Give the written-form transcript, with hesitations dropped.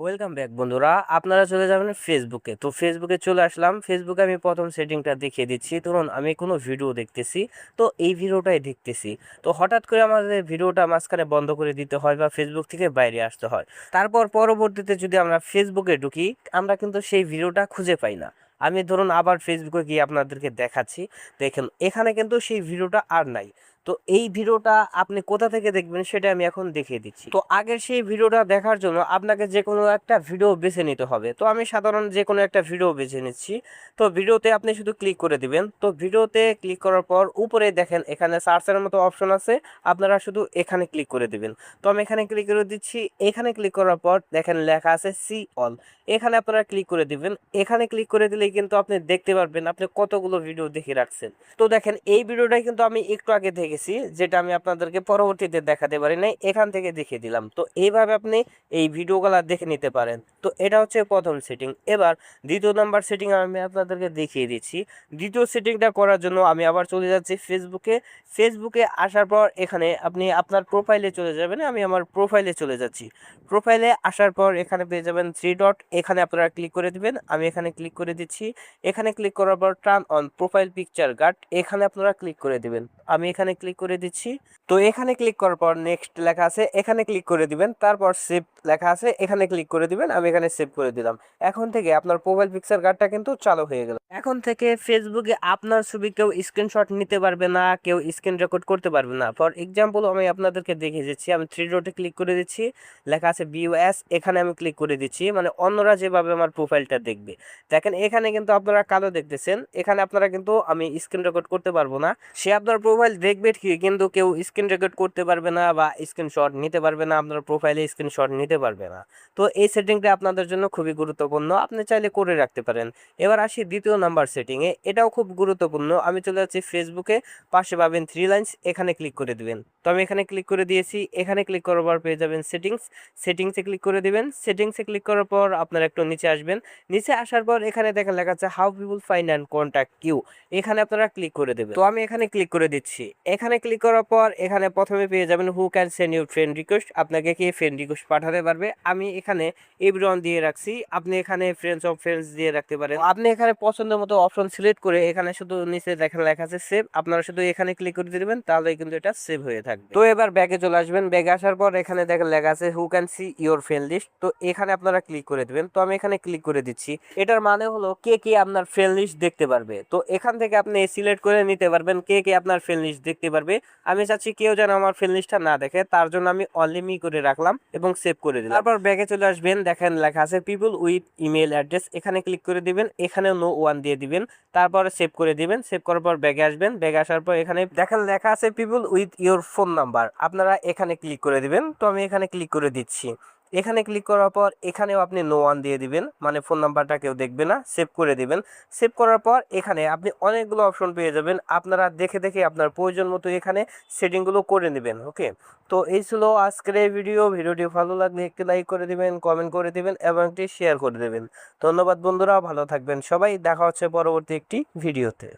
Welcome back বন্ধুরা, আপনারা চলে যাবেন ফেসবুকে। তো ফেসবুকে চলে আসলাম। ফেসবুকে আমি প্রথম সেটিংটা দেখিয়ে দিচ্ছি। ধরুন আমি কোনো ভিডিও দেখতেছি, তো এই ভিডিওটাই দেখতেছি। তো হঠাৎ করে আমাদের ভিডিওটা মাঝখানে বন্ধ করে দিতে হয় বা ফেসবুক থেকে বাইরে আসতে হয়। তারপর পরবর্তীতে যদি আমরা ফেসবুকে ঢুকি, আমরা কিন্তু সেই ভিডিওটা খুঁজে পাই না। আমি ধরুন আবার ফেসবুকে গিয়ে আপনাদেরকে দেখাচ্ছি। দেখেন এখানে কিন্তু সেই ভিডিওটা আর নাই। তো এই ভিডিওটা আপনি কোথা থেকে দেখবেন সেটা আমি এখন দেখিয়ে দিচ্ছি। তো আগের সেই ভিডিওটা দেখার জন্য আপনাকে যে কোনো একটা ভিডিও বেছে নিতে হবে। তো আমি সাধারণ যে কোনো একটা ভিডিও বেছে নিচ্ছি। তো ভিডিওতে আপনি শুধু ক্লিক করে দিবেন। তো ভিডিওতে ক্লিক করার পর উপরে দেখেন এখানে সার্চের মতো অপশন আছে, আপনারা শুধু এখানে ক্লিক করে দিবেন। তো আমি এখানে ক্লিক করে দিচ্ছি। এখানে ক্লিক করার পর দেখেন লেখা আছে সি অল, এখানে আপনারা ক্লিক করে দিবেন। এখানে ক্লিক করে দিলেই কিন্তু আপনি দেখতে পারবেন আপনি কতগুলো ভিডিও দেখে রাখছেন। তো দেখেন এই ভিডিওটাই কিন্তু আমি একটু আগে দেখেছি, যেটা আমি আপনাদেরকে পরবর্তীতে দেখাতে পারি নাই, এখান থেকে দেখিয়ে দিলাম। তো এইভাবে আপনি এই ভিডিওগুলো দেখে নিতে পারেন। তো এটা হচ্ছে প্রথম সেটিং। এবার দ্বিতীয় নাম্বার সেটিং আমি আপনাদেরকে দেখিয়ে দিচ্ছি। দ্বিতীয় সেটিংটা করার জন্য আমি আবার চলে যাচ্ছি ফেসবুকে। ফেসবুকে আসার পর এখানে আপনি আপনার প্রোফাইলে চলে যাবেন। আমি আমার প্রোফাইলে চলে যাচ্ছি। প্রোফাইলে আসার পর এখানে পেয়ে যাবেন থ্রি ডট, এখানে আপনারা ক্লিক করে দিবেন। আমি এখানে ক্লিক করে দিচ্ছি। এখানে ক্লিক করার পর turn on profile picture guard, এখানে আপনারা ক্লিক করে দিবেন। আমি এখানে ক্লিক করে দিচ্ছি। তো এখানে ক্লিক করার পর নেক্সট লেখা আছে, এখানে ক্লিক করে দিবেন। তারপর সেভ লেখা আছে, এখানে ক্লিক করে দিবেন। আমি এখানে সেভ করে দিলাম। এখন থেকে আপনার প্রোফাইল পিকচার গার্ডটা কিন্তু চালু হয়ে গেল। এখন থেকে ফেসবুকে আপনার ছবি কেউ স্ক্রিনশট নিতে পারবে না, কেউ স্ক্রিন রেকর্ড করতে পারবে না। ফর এক্সাম্পল আমি আপনাদেরকে দেখিয়ে দিচ্ছি। আমি থ্রি ডটে ক্লিক করে দিচ্ছি, লেখা আছে ভিউএস, এখানে আমি ক্লিক করে দিচ্ছি। মানে অন্যরা যেভাবে আমার প্রোফাইলটা দেখবে, দেখেন এখানে কিন্তু আপনারা কালো দেখতেছেন। এখানে আপনারা কিন্তু আমি স্ক্রিন রেকর্ড করতে পারবো না। সে আপনার প্রোফাইল দেখবে ঠিকই, কিন্তু কেউ স্ক্রিন রেকর্ড করতে পারবে না বা স্ক্রিনশট নিতে পারবে না, আপনার প্রোফাইলে স্ক্রিনশট নিতে পারবে না। তো এই সেটিংটা আপনাদের জন্য খুবই গুরুত্বপূর্ণ, আপনি চাইলে করে রাখতে পারেন। এবার আসি দ্বিতীয় নাম্বার সেটিংয়ে, এটাও খুব গুরুত্বপূর্ণ। আমি চলে যাচ্ছি ফেসবুকে, পাশে পাবেন থ্রি লাইন্স, এখানে ক্লিক করে দিবেন। তো আমি এখানে ক্লিক করে দিয়েছি। এখানে ক্লিক করার পর পেয়ে যাবেন সেটিংস, সেটিংসে ক্লিক করে দিবেন। সেটিংসে ক্লিক করার পর আপনারা একটু নিচে আসবেন। নিচে আসার পর এখানে দেখেন লেখা আছে how people find and contact you, এখানে আপনারা ক্লিক করে দেবেন। তো আমি এখানে ক্লিক করে দিচ্ছি। এখানে ক্লিক করার পর এখানে প্রথমে পেয়ে যাবেন who can send you friend request, আপনাকে কে ফ্রেন্ড রিকোয়েস্ট পাঠাতে পারবে। আমি এখানে এভরিওয়ান দিয়ে রাখছি, আপনি এখানে ফ্রেন্ডস অফ ফ্রেন্ডস দিয়ে রাখতে পারেন। আপনি এখানে পছন্দ মতো অপশন সিলেক্ট করে এখানে শুধু নিচে দেখেন লেখা আছে সেভ, আপনারা শুধু এখানে ক্লিক করে দিবেন, তাহলে কিন্তু এটা সেভ হয়ে থাকবে। তো এবার ব্যাগে চলে আসবেন। ব্যাগে আসার পর এখানে দেখেন লেখা আছে who can see your friend list, তো এখানে আপনারা ক্লিক করে দিবেন। তো আমি এখানে ক্লিক করে দিচ্ছি। এটার মানে হলো কে কে আপনার ফ্রেন্ড লিস্ট দেখতে পারবে। তো এখান থেকে আপনি সিলেক্ট করে নিতে পারবেন কে কে আপনার ফ্রেন্ড লিস্ট দেখতে পারবে। আমি চাচ্ছি কেউ যেন আমার ফ্রেন্ড লিস্টটা না দেখে, তার জন্য আমি অনলি মি করে রাখলাম এবং সেভ করে দিলাম। তারপর ব্যাগে চলে আসবেন, দেখেন লেখা আছে পিপল উইথ ইমেল অ্যাড্রেস, এখানে ক্লিক করে দিবেন। এখানে নো ওয়ান দিয়ে দিবেন, তারপর সেভ করে দিবেন। সেভ করার পর ব্যাগে আসবেন। ব্যাগে আসার পর এখানে দেখেন লেখা আছে people with your phone number, আপনারা এখানে ক্লিক করে দিবেন। তো আমি এখানে ক্লিক করে দিচ্ছি। এখানে ক্লিক করার পর এখানেও আপনি নো ওয়ান দিয়ে দিবেন, মানে ফোন নাম্বারটা কেউ দেখবে না। সেভ করে দিবেন। সেভ করার পর এখানে আপনি অনেকগুলো অপশন পেয়ে যাবেন, আপনারা দেখে দেখে আপনার প্রয়োজন মতো এখানে সেটিংগুলো করে নেবেন। ওকে, তো এই ছিল আজকের এই ভিডিওটি ভালো লাগলে একটি লাইক করে দিবেন, কমেন্ট করে দিবেন এবং একটি শেয়ার করে দেবেন। ধন্যবাদ বন্ধুরা, ভালো থাকবেন সবাই, দেখা হচ্ছে পরবর্তী একটি ভিডিওতে।